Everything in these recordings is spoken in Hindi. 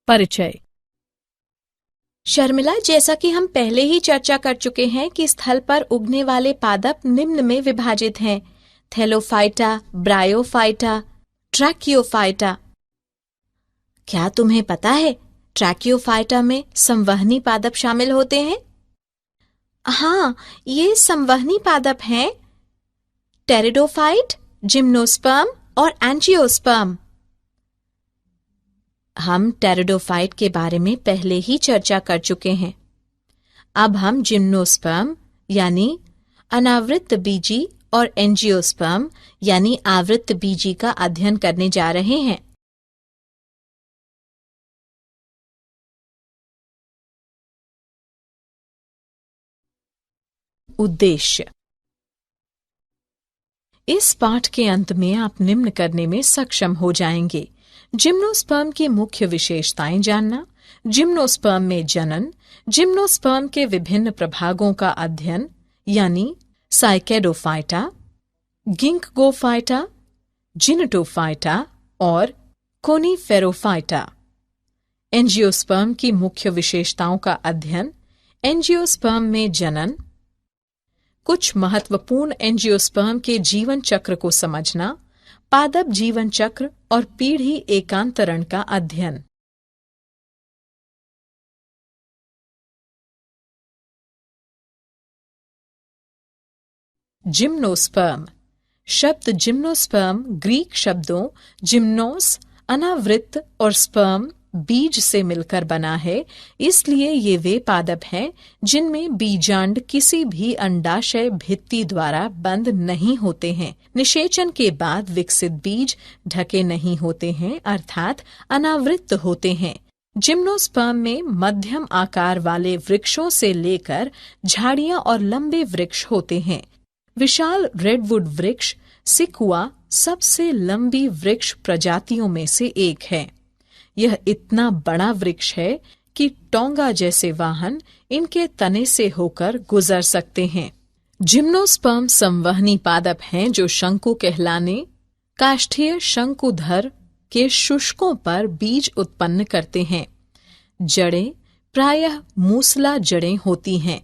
परिचय। शर्मिला, जैसा कि हम पहले ही चर्चा कर चुके हैं कि स्थल पर उगने वाले पादप निम्न में विभाजित हैं: थैलोफाइटा, ब्रायोफाइटा, ट्रैकियोफाइटा। क्या तुम्हें पता है ट्रैकियोफाइटा में संवहनी पादप शामिल होते हैं? हाँ, ये संवहनी पादप हैं टेरिडोफाइट, जिम्नोस्पर्म और एंजियोस्पर्म। हम टेरिडोफाइट के बारे में पहले ही चर्चा कर चुके हैं। अब हम जिम्नोस्पर्म यानी अनावृत बीजी और एंजियोस्पर्म यानी आवृत बीजी का अध्ययन करने जा रहे हैं। उद्देश्य: इस पाठ के अंत में आप निम्न करने में सक्षम हो जाएंगे: जिम्नोस्पर्म की मुख्य विशेषताएं जानना, जिम्नोस्पर्म में जनन, जिम्नोस्पर्म के विभिन्न प्रभागों का अध्ययन यानी साइकेडोफाइटा, गिंकगोफाइटा, जिनेटोफाइटा और कोनीफेरोफाइटा। एंजियोस्पर्म की मुख्य विशेषताओं का अध्ययन, एंजियोस्पर्म में जनन, कुछ महत्वपूर्ण एंजियोस्पर्म के जीवन चक्र को समझना, पादप जीवन चक्र और पीढ़ी एकांतरण का अध्ययन। जिम्नोस्पर्म। शब्द जिम्नोस्पर्म ग्रीक शब्दों जिम्नोस अनावृत और स्पर्म बीज से मिलकर बना है, इसलिए ये वे पादप हैं जिनमें बीजांड किसी भी अंडाशय भित्ति द्वारा बंद नहीं होते हैं। निषेचन के बाद विकसित बीज ढके नहीं होते हैं, अर्थात अनावृत होते हैं। जिम्नोस्पर्म में मध्यम आकार वाले वृक्षों से लेकर झाड़ियां और लंबे वृक्ष होते हैं। विशाल रेडवुड वृक्ष सिकुआ सबसे लंबी वृक्ष प्रजातियों में से एक है। यह इतना बड़ा वृक्ष है कि टोंगा जैसे वाहन इनके तने से होकर गुजर सकते हैं। जिम्नोस्पर्म संवहनी पादप हैं जो शंकु कहलाने काष्ठीय शंकुधर के शुष्कों पर बीज उत्पन्न करते हैं। जड़ें प्रायः मूसला जड़ें होती हैं।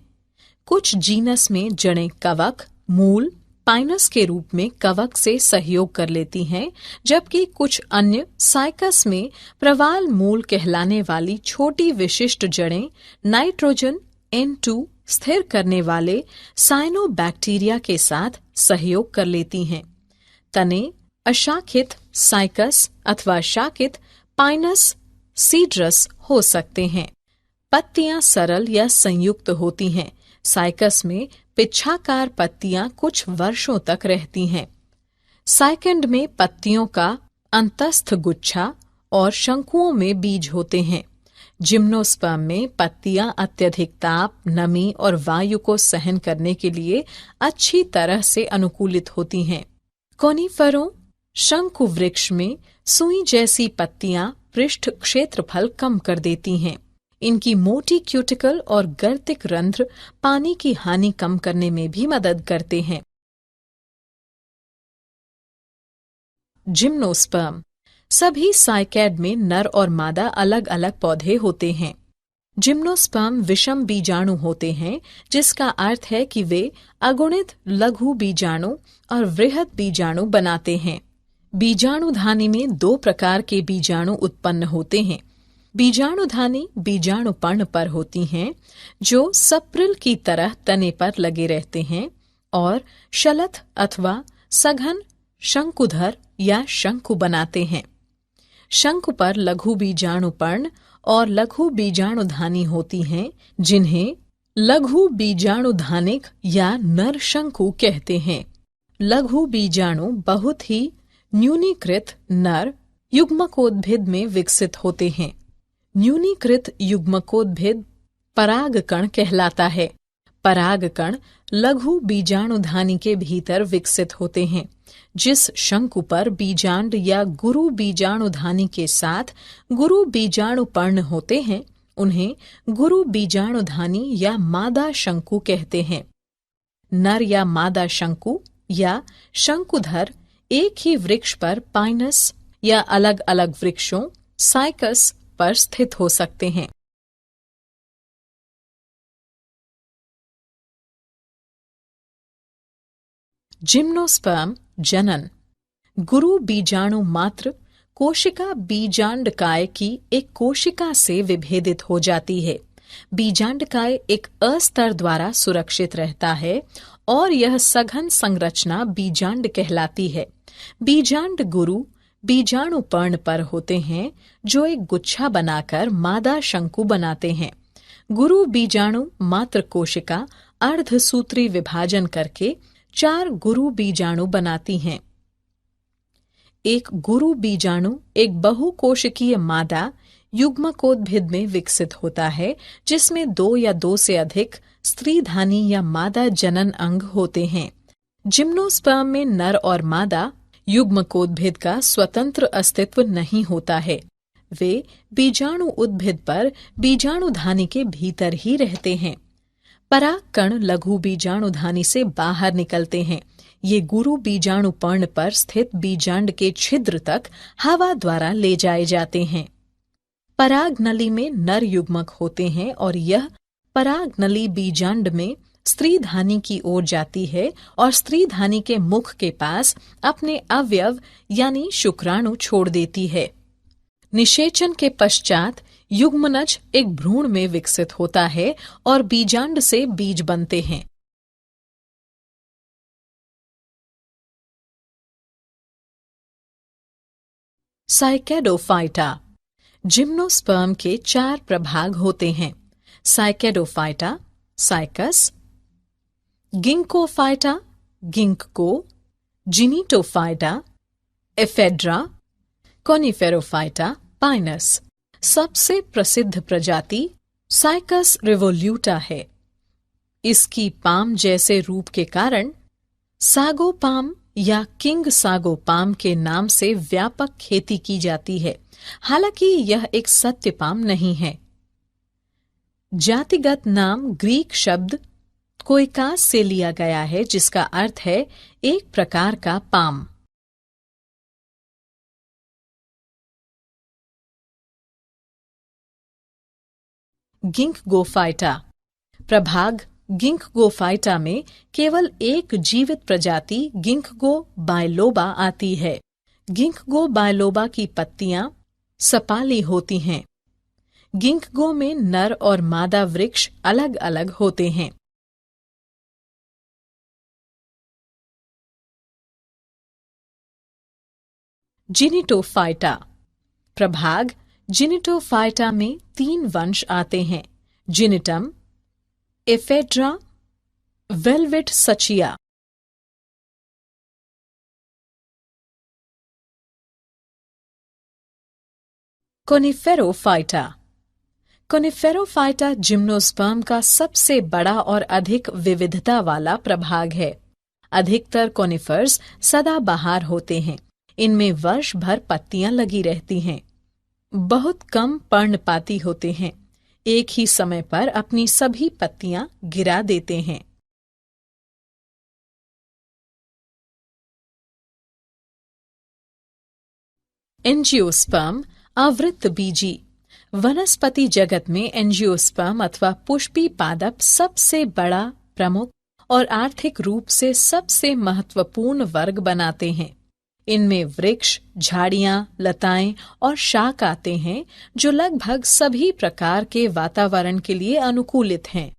कुछ जीनस में जड़ें कवक, मूल, पाइनस के रूप में कवक से सहयोग कर लेती हैं, जबकि कुछ अन्य साइकस में प्रवाल मूल कहलाने वाली छोटी विशिष्ट जड़ें नाइट्रोजन N2 स्थिर करने वाले साइनोबैक्टीरिया के साथ सहयोग कर लेती हैं। तने अशाखित साइकस अथवा शाखित पाइनस सीड्रस हो सकते हैं। पत्तियां सरल या संयुक्त होती हैं। साइकस में पिच्छाकार पत्तियां कुछ वर्षों तक रहती हैं। साइकंड में पत्तियों का अंतस्थ गुच्छा और शंकुओं में बीज होते हैं। जिम्नोस्पर्म में पत्तियां अत्यधिक ताप, नमी और वायु को सहन करने के लिए अच्छी तरह से अनुकूलित होती हैं। कोनीफरों शंकु वृक्ष में सुई जैसी पत्तियां पृष्ठ क्षेत्रफल कम कर देती हैं। इनकी मोटी क्यूटिकल और गर्तिक रंध्र पानी की हानि कम करने में भी मदद करते हैं। जिम्नोस्पर्म। सभी साइकैड में नर और मादा अलग अलग पौधे होते हैं। जिम्नोस्पर्म विषम बीजाणु होते हैं, जिसका अर्थ है कि वे अगुणित लघु बीजाणु और वृहद बीजाणु बनाते हैं। बीजाणुधानी में दो प्रकार के बीजाणु उत्पन्न होते हैं। बीजाणुधानी बीजाणुपर्ण पर होती हैं, जो सप्रिल की तरह तने पर लगे रहते हैं, और शलथ अथवा सघन शंकुधर या शंकु बनाते हैं। शंकु पर लघु बीजाणुपर्ण और लघु बीजाणुधानी होती हैं, जिन्हें लघु बीजाणुधानिक या नर शंकु कहते हैं। लघु बीजाणु बहुत ही न्यूनीकृत नर युग्मकोद्भिद में विकसित होते हैं। न्यूनीकृत युग्मकोद्भिद परागकण कहलाता है। परागकण लघु बीजाणुधानी के भीतर विकसित होते हैं। जिस शंकु पर बीजांड या गुरु बीजाणुधानी के साथ गुरु बीजाणुपर्ण होते हैं, उन्हें गुरु बीजाणुधानी या मादा शंकु कहते हैं। नर या मादा शंकु या शंकुधर एक ही वृक्ष पर पाइनस या अलग अलग वृक्षों साइकस, पर स्थित हो सकते हैं। जिम्नोस्पर्म जनन। गुरु बीजाणु मात्र कोशिका बीजांडकाय की एक कोशिका से विभेदित हो जाती है। बीजांडकाय एक अस्तर द्वारा सुरक्षित रहता है और यह सघन संरचना बीजांड कहलाती है। बीजांड गुरु बीजाणु पर्ण पर होते हैं जो एक गुच्छा बनाकर मादा शंकु बनाते हैं। गुरु बीजाणु मात्र कोशिका अर्धसूत्री विभाजन करके 4 गुरु बीजाणु बनाती हैं। एक गुरु बीजाणु एक बहुकोशिकीय मादा युग्मकोद्भिद में विकसित होता है, जिसमें 2 या 2 से अधिक स्त्रीधानी या मादा जनन अंग होते हैं। जिम्नोस्पर्म में नर और मादा युग्मकोद्भिद का स्वतंत्र अस्तित्व नहीं होता है। वे बीजाणु उद्भिद पर बीजाणुधानी के भीतर ही रहते हैं। परागकण लघु बीजाणुधानी से बाहर निकलते हैं। ये गुरु बीजाणु पर्ण पर स्थित बीजांड के छिद्र तक हवा द्वारा ले जाए जाते हैं। पराग नली में नर युग्मक होते हैं और यह पराग नली बीजांड में स्त्रीधानी की ओर जाती है और स्त्रीधानी के मुख के पास अपने अवयव यानी शुक्राणु छोड़ देती है। निषेचन के पश्चात युग्मनज एक भ्रूण में विकसित होता है और बीजांड से बीज बनते हैं। साइकेडोफाइटा। जिम्नोस्पर्म के 4 प्रभाग होते हैं। Cycadophyta, cycas, गिंकोफाइटा, ginkgo, जिनीटोफाइटा, ephedra, कोनिफेरोफाइटा, Pinus. सबसे प्रसिद्ध प्रजाति साइकस रिवोल्यूटा है। इसकी पाम जैसे रूप के कारण सागो पाम या किंग सागो पाम के नाम से व्यापक खेती की जाती है। हालांकि यह एक सत्य पाम नहीं है। जातिगत नाम ग्रीक शब्द कोइकास से लिया गया है, जिसका अर्थ है एक प्रकार का पाम। गिंकगोफाइटा। प्रभाग गिंकगोफाइटा में केवल एक जीवित प्रजाति गिंकगो बायलोबा आती है। गिंकगो बायलोबा की पत्तियां सपाली होती हैं। गिंकगो में नर और मादा वृक्ष अलग अलग होते हैं। जिनिटोफाइटा। प्रभाग जिनिटोफाइटा में 3 वंश आते हैं। जिनिटम, एफेड्रा, वेलवेट सचिया। कोनिफेरोफाइटा। कोनिफेरोफाइटा जिम्नोस्पर्म का सबसे बड़ा और अधिक विविधता वाला प्रभाग है। अधिकतर कोनिफर्स सदाबहार होते हैं। इनमें वर्ष भर पत्तियां लगी रहती हैं। बहुत कम पर्णपाती होते हैं। एक ही समय पर अपनी सभी पत्तियां गिरा देते हैं। एंजियोस्पर्म आवृत्त बीजी। वनस्पति जगत में एंजियोस्पर्म अथवा पुष्पी पादप सबसे बड़ा, प्रमुख और आर्थिक रूप से सबसे महत्वपूर्ण वर्ग बनाते हैं। इनमें वृक्ष, झाड़ियां, लताएं और शाक आते हैं, जो लगभग सभी प्रकार के वातावरण के लिए अनुकूलित हैं।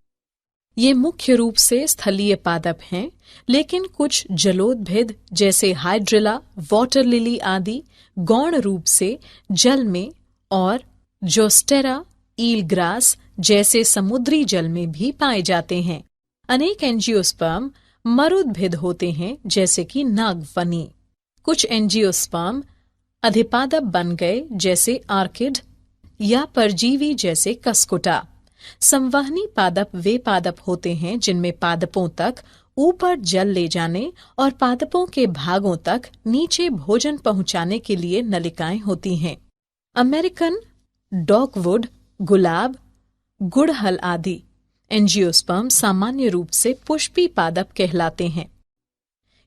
ये मुख्य रूप से स्थलीय पादप हैं, लेकिन कुछ जलोद्भिद जैसे हाइड्रिला, वाटर लिली आदि गौण रूप से जल में और जोस्टेरा, ईलग्रास जैसे समुद्री जल में भी पाए जाते हैं। अनेक एंजियोस्पर्म मरुद्भिद होते हैं, जैसे कि नागफनी। कुछ एंजियोस्पर्म अधिपादप बन गए, जैसे आर्किड, या परजीवी जैसे कसकुटा। संवहनी पादप वे पादप होते हैं जिनमें पादपों तक ऊपर जल ले जाने और पादपों के भागों तक नीचे भोजन पहुंचाने के लिए नलिकाएं होती हैं। अमेरिकन डॉगवुड, गुलाब, गुड़हल आदि एंजियोस्पर्म सामान्य रूप से पुष्पी पादप कहलाते हैं।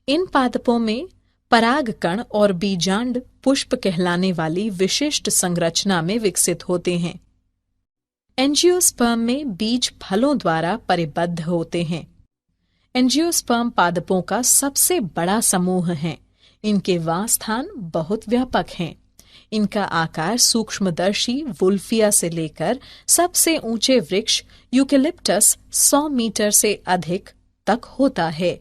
इन पादपों में परागकण और बीजांड पुष्प कहलाने वाली विशिष्ट संरचना में विकसित होते हैं। एंजियोस्पर्म में बीज फलों द्वारा परिबद्ध होते हैं। एंजियोस्पर्म पादपों का सबसे बड़ा समूह है। इनके वासस्थान बहुत व्यापक हैं। इनका आकार सूक्ष्मदर्शी वुल्फिया से लेकर सबसे ऊंचे वृक्ष यूकेलिप्टस 100 मीटर से अधिक तक होता है।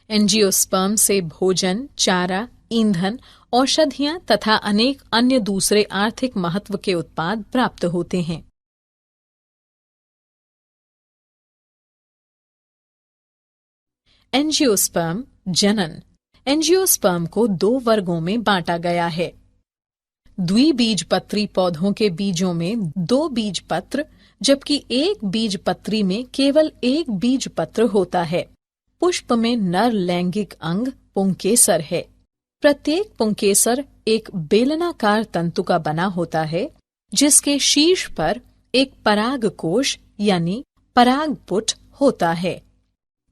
एंजियोस्पर्म से भोजन, चारा, ईंधन, औषधियां तथा अनेक अन्य दूसरे आर्थिक महत्व के उत्पाद प्राप्त होते हैं। एंजियोस्पर्म जनन। एंजियोस्पर्म को 2 वर्गों में बांटा गया है। द्विबीजपत्री पौधों के बीजों में 2 बीजपत्र, जबकि एक बीजपत्री में केवल एक बीजपत्र होता है। पुष्प में नर लैंगिक अंग पुंकेसर है। प्रत्येक पुंकेसर एक बेलनाकार तंतु का बना होता है, जिसके शीर्ष पर एक परागकोश यानी परागपुट होता है।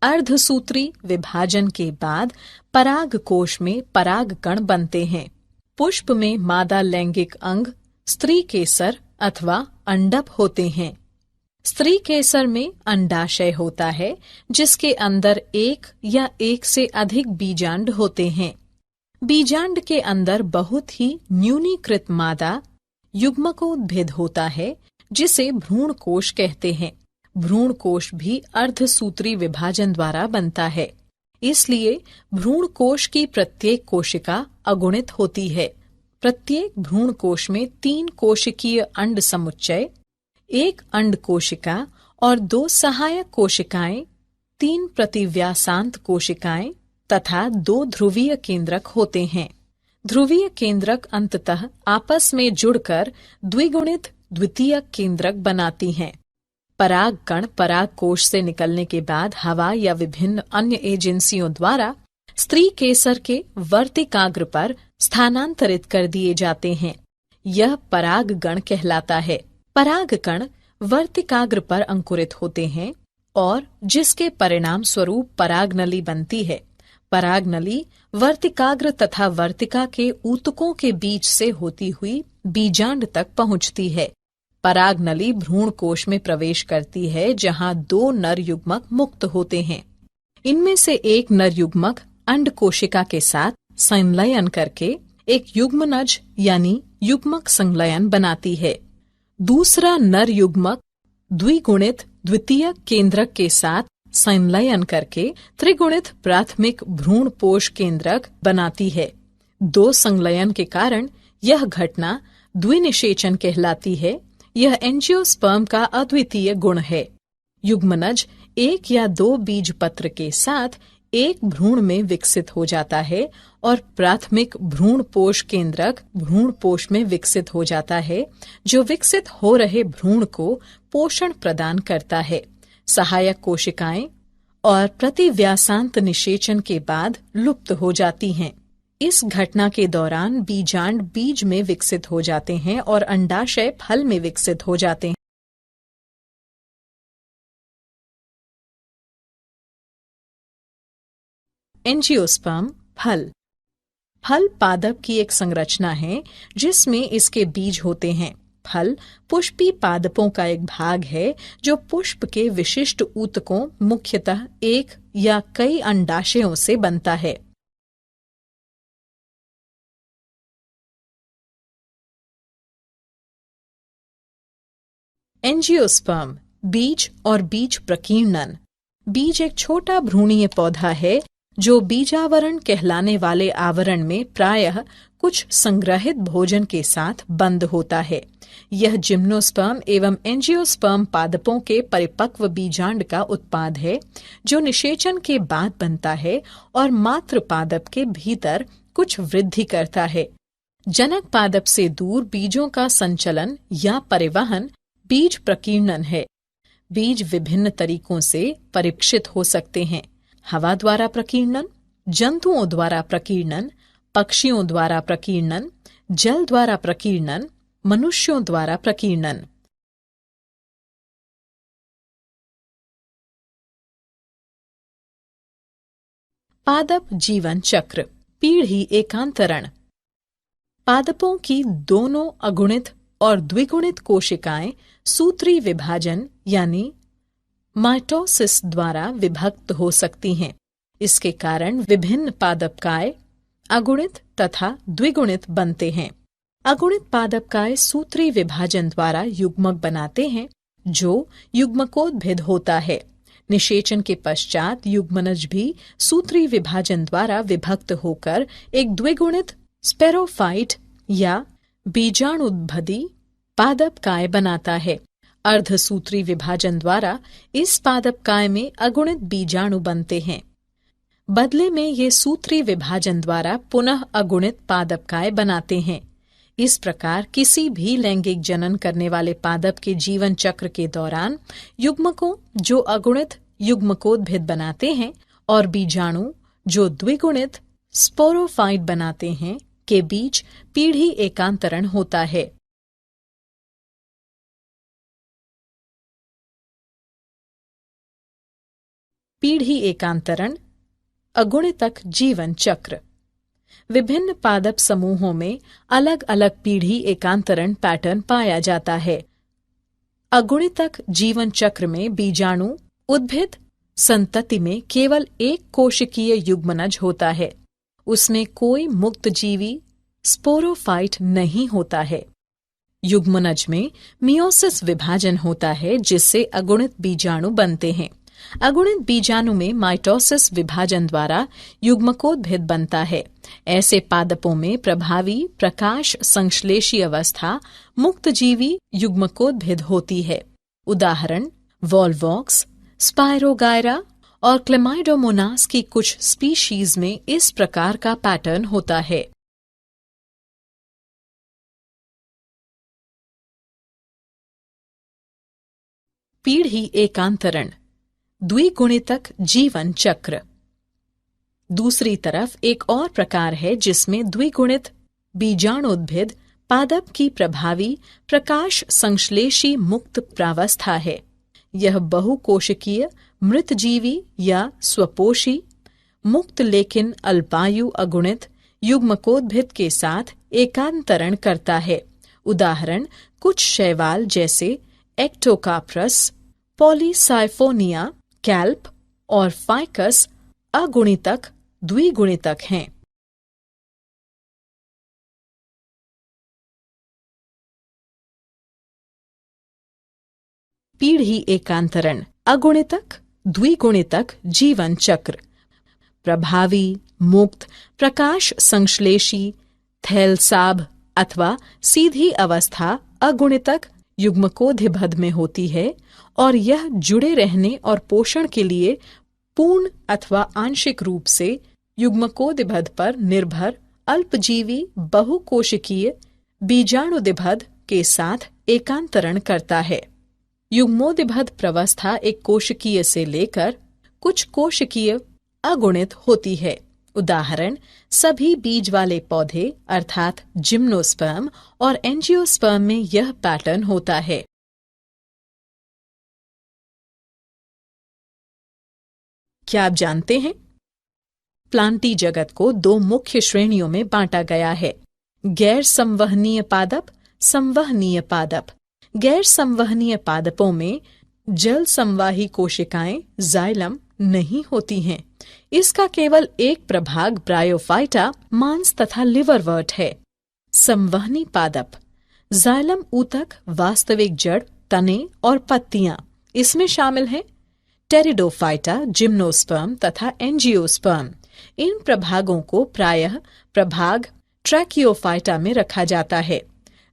अर्धसूत्री विभाजन के बाद परागकोश में परागकण बनते हैं। पुष्प में मादा लैंगिक अंग स्त्री केसर अथवा अंडप होते हैं। स्त्री केसर में अंडाशय होता है, जिसके अंदर एक या एक से अधिक बीजांड होते हैं। बीजांड के अंदर बहुत ही न्यूनीकृत मादा युग्मकोद्भिद होता है, जिसे भ्रूण कोश कहते हैं। भ्रूण कोश भी अर्धसूत्री विभाजन द्वारा बनता है। इसलिए भ्रूण कोश की प्रत्येक कोशिका अगुणित होती है। प्रत्येक भ्रूण कोश में 3 कोशिकीय अंड समुच्चय, 1 अंड कोशिका और 2 सहायक कोशिकाएं, 3 प्रतिव्यासांत कोशिकाएं तथा 2 ध्रुवीय केंद्रक होते हैं। ध्रुवीय केंद्रक अंततः आपस में जुड़कर द्विगुणित द्वितीयक केंद्रक बनाती हैं। परागकण परागकोश से निकलने के बाद हवा या विभिन्न अन्य एजेंसियों द्वारा स्त्री केसर के वर्तिकाग्र पर स्थानांतरित कर दिए जाते हैं। यह परागगण कहलाता है। परागकण वर्तिकाग्र पर अंकुरित होते हैं और जिसके परिणाम स्वरूप परागनली बनती है। परागनली वर्तिकाग्र तथा वर्तिका के ऊतकों के बीच से होती हुई बीजांड तक पहुंचती है। परागनली भ्रूण कोश में प्रवेश करती है, जहां 2 नर युग्मक मुक्त होते हैं। इनमें से एक नर युग्मक अंड कोशिका के साथ संलयन करके एक युग्मनज यानी युग्मक संलयन बनाती है। दूसरा नर युग्मक द्विगुणित द्वितीयक केंद्रक के साथ संलयन करके त्रिगुणित प्राथमिक भ्रूण पोष केंद्रक बनाती है। 2 संलयन के कारण यह घटना द्विनिषेचन कहलाती है। यह एंजियोस्पर्म का अद्वितीय गुण है। युग्मनज 1 या 2 बीजपत्र के साथ एक भ्रूण में विकसित हो जाता है और प्राथमिक भ्रूण पोष केंद्रक भ्रूण पोष में विकसित हो जाता है, जो विकसित हो रहे भ्रूण को पोषण प्रदान करता है। सहायक कोशिकाएं और प्रतिव्यासांत निषेचन के बाद लुप्त हो जाती हैं। इस घटना के दौरान बीजांड बीज में विकसित हो जाते हैं और अंडाशय फल में विकसित हो जाते हैं। एंजियोस्पर्म फल। फल पादप की एक संरचना है जिसमें इसके बीज होते हैं। फल पुष्पी पादपों का एक भाग है जो पुष्प के विशिष्ट ऊतकों, मुख्यतः एक या कई अंडाशयों से बनता है। एंजियोस्पर्म बीज और बीज प्रकीर्णन। बीज एक छोटा भ्रूणीय पौधा है जो बीजावरण कहलाने वाले आवरण में प्रायः कुछ संग्रहित भोजन के साथ बंद होता है। यह जिम्नोस्पर्म एवं एंजियोस्पर्म पादपों के परिपक्व बीजांड का उत्पाद है, जो निषेचन के बाद बनता है और मात्र पादप के भीतर कुछ वृद्धि करता है। जनक पादप से दूर बीजों का संचलन या परिवहन बीज प्रकीर्णन है। बीज विभिन्न तरीकों से परीक्षित हो सकते हैं। हवा द्वारा प्रकीर्णन, जंतुओं द्वारा प्रकीर्णन, पक्षियों द्वारा प्रकीर्णन, जल द्वारा प्रकीर्णन, मनुष्यों द्वारा प्रकीर्णन। पादप जीवन चक्र। पीढ़ी एकांतरण। पादपों की दोनों अगुणित और द्विगुणित कोशिकाएं सूत्री विभाजन यानी माइटोसिस द्वारा विभक्त हो सकती हैं। इसके कारण विभिन्न पादपकाय अगुणित तथा द्विगुणित बनते हैं। अगुणित पादपकाय सूत्री विभाजन द्वारा युग्मक बनाते हैं जो युग्मकोद्भिद होता है। निषेचन के पश्चात युग्मनज भी सूत्री विभाजन द्वारा विभक्त होकर एक द्विगुणित स्पेरोफाइट या बीजाणुद्भदी पादपकाय बनाता है। अर्धसूत्री विभाजन द्वारा इस पादपकाय में अगुणित बीजाणु बनते हैं। बदले में ये सूत्री विभाजन द्वारा पुनः अगुणित पादपकाय बनाते हैं। इस प्रकार किसी भी लैंगिक जनन करने वाले पादप के जीवन चक्र के दौरान युग्मकों जो अगुणित युग्मकोद्भिद बनाते हैं और बीजाणु जो द्विगुणित स्पोरोफाइट बनाते हैं के बीच पीढ़ी एकांतरण होता है। पीढ़ी एकांतरण अगुणितक जीवन चक्र। विभिन्न पादप समूहों में अलग अलग पीढ़ी एकांतरण पैटर्न पाया जाता है। अगुणितक जीवन चक्र में बीजाणु उद्भिद संतति में केवल एक कोशिकीय युग्मनज होता है। उसमें कोई मुक्त जीवी स्पोरोफाइट नहीं होता है। युग्मनज में मियोसिस विभाजन होता है जिससे अगुणित बीजाणु बनते हैं। अगुणित बीजाणु में माइटोसिस विभाजन द्वारा युग्मकोद्भिद बनता है। ऐसे पादपों में प्रभावी प्रकाश संश्लेषी अवस्था मुक्तजीवी युग्मकोद्भिद होती है। उदाहरण वॉलवॉक्स, स्पायरोगायरा और क्लेमाइडोमोनास की कुछ स्पीशीज में इस प्रकार का पैटर्न होता है। पीढ़ी एकांतरण द्विगुणितक जीवन चक्र। दूसरी तरफ एक और प्रकार है जिसमें द्विगुणित बीजाणुद्भिद पादप की प्रभावी प्रकाश संश्लेषी मुक्त प्रावस्था है। यह बहुकोशिकीय मृतजीवी या स्वपोषी मुक्त लेकिन अल्पायु अगुणित युग्मकोद्भिद के साथ एकांतरण करता है। उदाहरण कुछ शैवाल जैसे एक्टोकाप्रस, पॉलीसाइफोनिया, कैल्प और फाइकस अगुणितक द्विगुणितक हैं। पीढ़ी एकांतरण अगुणितक द्विगुणितक जीवन चक्र। प्रभावी मुक्त प्रकाश संश्लेषी थैलसाभ अथवा सीधी अवस्था अगुणितक युग्मकोद्भिद में होती है और यह जुड़े रहने और पोषण के लिए पूर्ण अथवा आंशिक रूप से युग्मकोद्भिद पर निर्भर अल्पजीवी बहुकोशिकीय बीजाणुद्भिद के साथ एकांतरण करता है। युग्मोद्भिद प्रवस्था एक कोशिकीय से लेकर कुछ कोशिकीय अगुणित होती है। उदाहरण सभी बीज वाले पौधे अर्थात जिम्नोस्पर्म और एंजियोस्पर्म में यह पैटर्न होता है। क्या आप जानते हैं? प्लांटी जगत को दो मुख्य श्रेणियों में बांटा गया है, गैर संवहनीय पादप, संवहनीय पादप। गैर संवहनीय पादपों में जल संवाही कोशिकाएं जाइलम नहीं होती हैं। इसका केवल एक प्रभाग ब्रायोफाइटा मांस तथा लिवरवर्ट है। संवहनी पादप जाइलम ऊतक, वास्तविक जड़, तने और पत्तियां इसमें शामिल हैं। टेरिडोफाइटा, जिम्नोस्पर्म तथा एंजियोस्पर्म। इन प्रभागों को प्रायः प्रभाग ट्रैकियोफाइटा में रखा जाता है।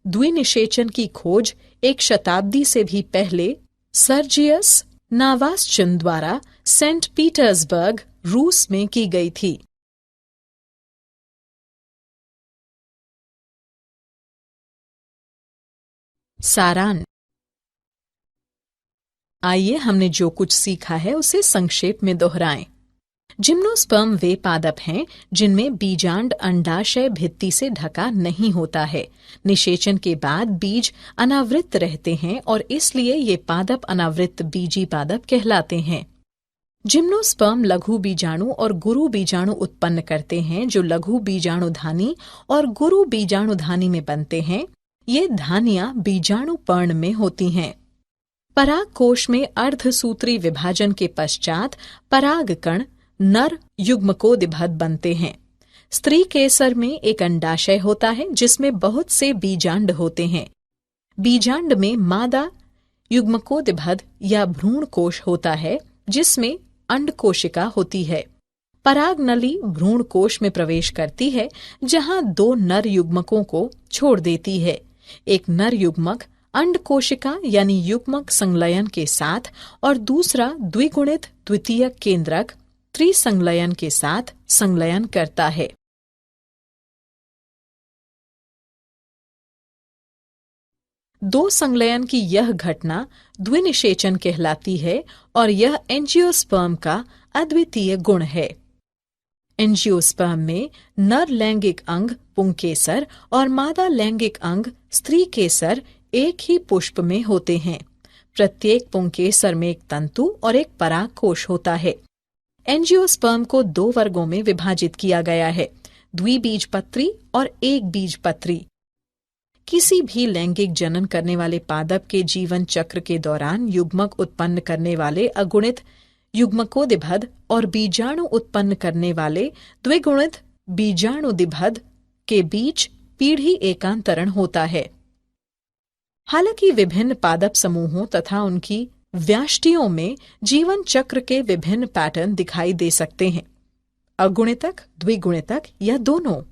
द्विनिषेचन की खोज 1 शताब्दी से भी पहले सर्जियस नावास्चिन द्वारा सेंट पीटर्सबर्ग, रूस में की गई थी। सारांश। आइए हमने जो कुछ सीखा है उसे संक्षेप में दोहराएं। जिम्नोस्पर्म वे पादप हैं जिनमें बीजांड अंडाशय भित्ति से ढका नहीं होता है। निषेचन के बाद बीज अनावृत रहते हैं और इसलिए ये पादप अनावृत बीजी पादप कहलाते हैं। जिम्नोस्पर्म लघु बीजाणु और गुरु बीजाणु उत्पन्न करते हैं जो लघु बीजाणुधानी और गुरु बीजाणुधानी में बनते हैं। ये धानियां बीजाणु पर्ण में होती हैं। पराग कोश में अर्धसूत्री विभाजन के पश्चात पराग कण नर युग्मकोदिभद बनते हैं। स्त्री केसर में एक अंडाशय होता है जिसमें बहुत से बीजांड होते हैं। बीजांड में मादा युग्मकोदिभद या भ्रूण कोश होता है जिसमें अंड कोशिका होती है। पराग नली भ्रूण कोश में प्रवेश करती है जहां दो नर युग्मकों को छोड़ देती है। एक नर युग्मक अंड कोशिका यानी युग्मक संलयन के साथ और दूसरा द्विगुणित द्वितीयक केंद्रक त्रिसंलयन के साथ संलयन करता है। दो संलयन की यह घटना द्विनिषेचन कहलाती है और यह एंजियोस्पर्म का अद्वितीय गुण है। एंजियोस्पर्म में नर लैंगिक अंग पुंकेसर और मादा लैंगिक अंग स्त्री केसर एक ही पुष्प में होते हैं। प्रत्येक पुंकेसर में एक तंतु और एक परागकोश होता है। एंजियोस्पर्म को दो वर्गों में विभाजित किया गया है, द्विबीजपत्री और एक बीजपत्री। किसी भी लैंगिक जनन करने वाले पादप के जीवन चक्र के दौरान युग्मक उत्पन्न करने वाले अगुणित युग्मकोदिभद और बीजाणु उत्पन्न करने वाले द्विगुणित बीजाणुदिभद के बीच पीढ़ी एकांतरण होता है। हालांकि विभिन्न पादप समूहों तथा उनकी व्याष्टियों में जीवन चक्र के विभिन्न पैटर्न दिखाई दे सकते हैं, अगुणितक, द्विगुणितक या दोनों।